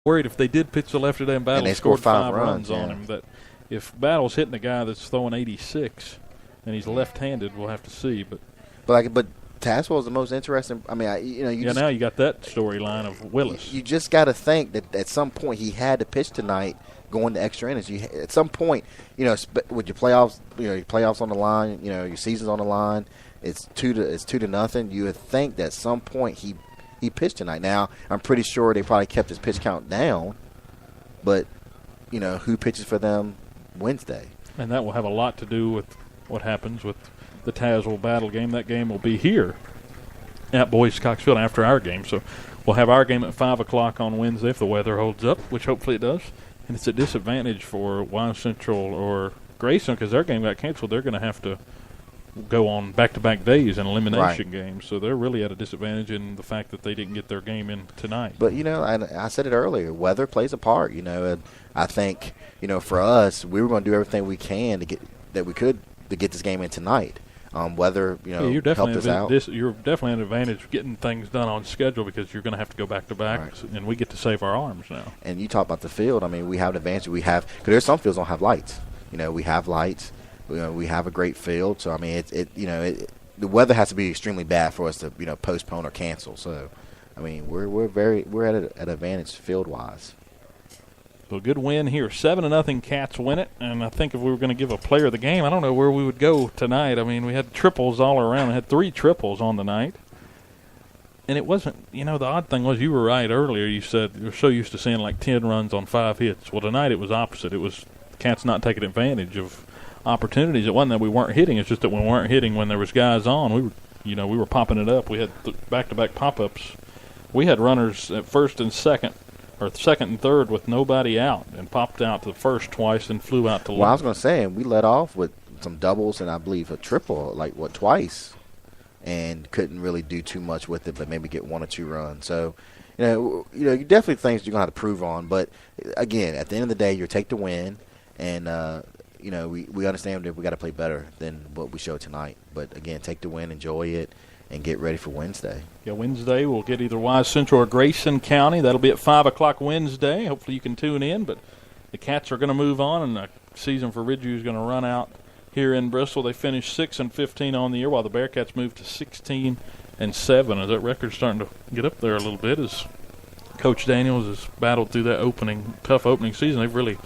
worried if they did pitch the left today and Battle they scored scored 5 runs on yeah. him, that if Battle's hitting a guy that's throwing 86 and he's left-handed, we'll have to see. But Tazewell is the most interesting. I mean, now you got that storyline of Willis. You just got to think that at some point he had to pitch tonight, going to extra innings. At some point, with your playoffs, your playoffs on the line, your season's on the line. It's 2-0. You would think that at some point he pitched tonight. Now I'm pretty sure they probably kept his pitch count down, but who pitches for them Wednesday? And that will have a lot to do with what happens with the Tazewell Battle game. That game will be here at Boys Coxfield after our game. So we'll have our game at 5 o'clock on Wednesday if the weather holds up, which hopefully it does. And it's a disadvantage for Wise Central or Grayson because their game got canceled. They're going to have to go on back-to-back days in elimination games. So they're really at a disadvantage in the fact that they didn't get their game in tonight. But, I said it earlier, weather plays a part, And I think, for us, we were going to do everything we can to get this game in tonight. Weather, helped us out. You're definitely at an advantage getting things done on schedule because you're going to have to go back-to-back, and we get to save our arms now. And you talk about the field. I mean, we have an advantage. Because there's some fields don't have lights. We have lights. We have a great field. So, I mean, the weather has to be extremely bad for us to, postpone or cancel. So, I mean, we're at an advantage field-wise. So a good win here. 7-0 Cats win it. And I think if we were going to give a player of the game, I don't know where we would go tonight. I mean, we had triples all around. We had 3 triples on the night. And it wasn't, the odd thing was you were right earlier. You said you're so used to seeing like 10 runs on 5 hits. Well, tonight it was opposite. It was Cats not taking advantage of opportunities. It wasn't that we weren't hitting. It's just that we weren't hitting when there was guys on. We were popping it up. We had back-to-back pop-ups. We had runners at first and second, or second and third with nobody out, and popped out to the first twice and flew out to left. Well, I was going to say, we led off with some doubles and I believe a triple, twice, and couldn't really do too much with it, but maybe get 1 or 2 runs. So, you definitely things you're going to have to prove on. But again, at the end of the day, you take the win, and we understand that we got to play better than what we showed tonight. But again, take the win, enjoy it, and get ready for Wednesday. Yeah, Wednesday we'll get either Wise Central or Grayson County. That'll be at 5 o'clock Wednesday. Hopefully you can tune in. But the Cats are going to move on, and the season for Ridgeview is going to run out here in Bristol. They finished 6-15 on the year, while the Bearcats moved to 16-7. As that record's starting to get up there a little bit, as Coach Daniels has battled through that tough opening season. They've really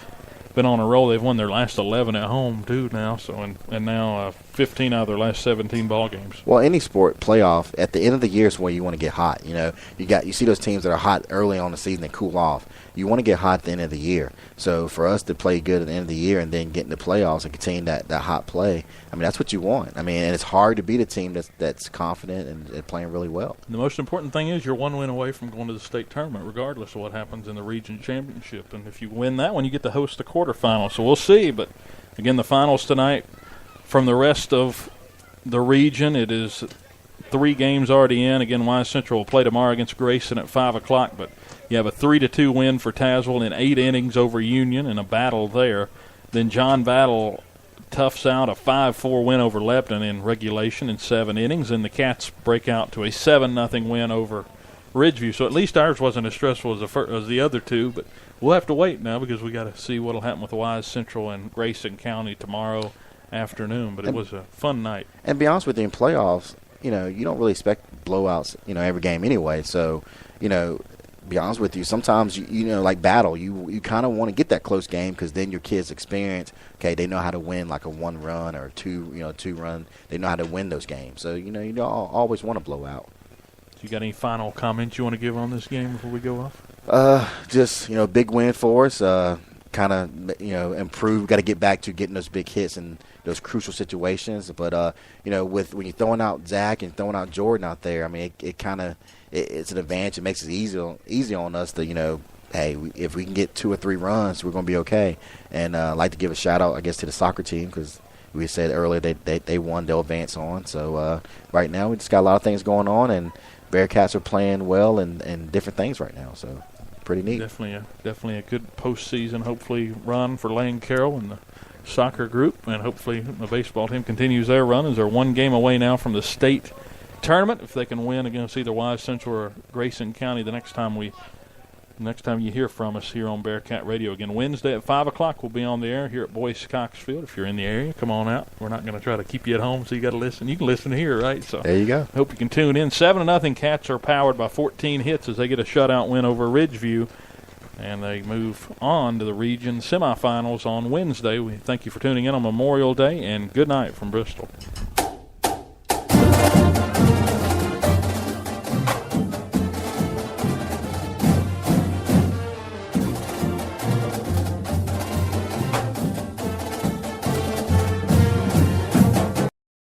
been on a roll. They've won their last 11 at home too now. So and now 15 out of their last 17 ball games. Well, any sport playoff at the end of the year is where you want to get hot. You see those teams that are hot early on the season and cool off. You want to get hot at the end of the year. So for us to play good at the end of the year and then get in the playoffs and continue that hot play, I mean, that's what you want. I mean, and it's hard to beat a team that's confident and playing really well. The most important thing is you're 1 win away from going to the state tournament, regardless of what happens in the region championship. And if you win that one, you get to host the quarterfinal. So we'll see. But again, the finals tonight from the rest of the region, it is 3 games already in. Again, Wise Central will play tomorrow against Grayson at 5 o'clock. But you have a 3-2 win for Tazewell in 8 innings over Union in a battle there. Then John Battle toughs out a 5-4 win over Lebanon in regulation in 7 innings. And the Cats break out to a 7-0 win over Ridgeview. So at least ours wasn't as stressful as the other 2. But we'll have to wait now because we got to see what will happen with Wise Central and Grayson County tomorrow afternoon. But it was a fun night. And to be honest with you, in playoffs, you don't really expect blowouts, every game anyway. So, be honest with you, sometimes like Battle, you kind of want to get that close game because then your kids experience. Okay, they know how to win like a 1 run or 2 run. They know how to win those games. So you don't always want to blow out. You got any final comments you want to give on this game before we go off? Just big win for us. Kind of improve. Got to get back to getting those big hits in those crucial situations. But with when you're throwing out Zach and throwing out Jordan out there, I mean it's an advantage. It makes it easy on us to hey, if we can get 2 or 3 runs, we're going to be okay. And I'd like to give a shout out, I guess, to the soccer team because we said earlier they won, they'll advance on. So right now we just got a lot of things going on, and Bearcats are playing well and different things right now. So pretty neat. Definitely a good postseason, hopefully, run for Lane Carroll and the soccer group, and hopefully the baseball team continues their run as they're 1 game away now from the state tournament. If they can win against either Wise Central or Grayson County the next time we next time you hear from us here on Bearcat Radio. Again, Wednesday at 5 o'clock, we'll be on the air here at Boyce Cox Field. If you're in the area, come on out. We're not going to try to keep you at home, so you got to listen. You can listen here, right? So there you go. Hope you can tune in. 7-0 Cats are powered by 14 hits as they get a shutout win over Ridgeview, and they move on to the region semifinals on Wednesday. We thank you for tuning in on Memorial Day, and good night from Bristol.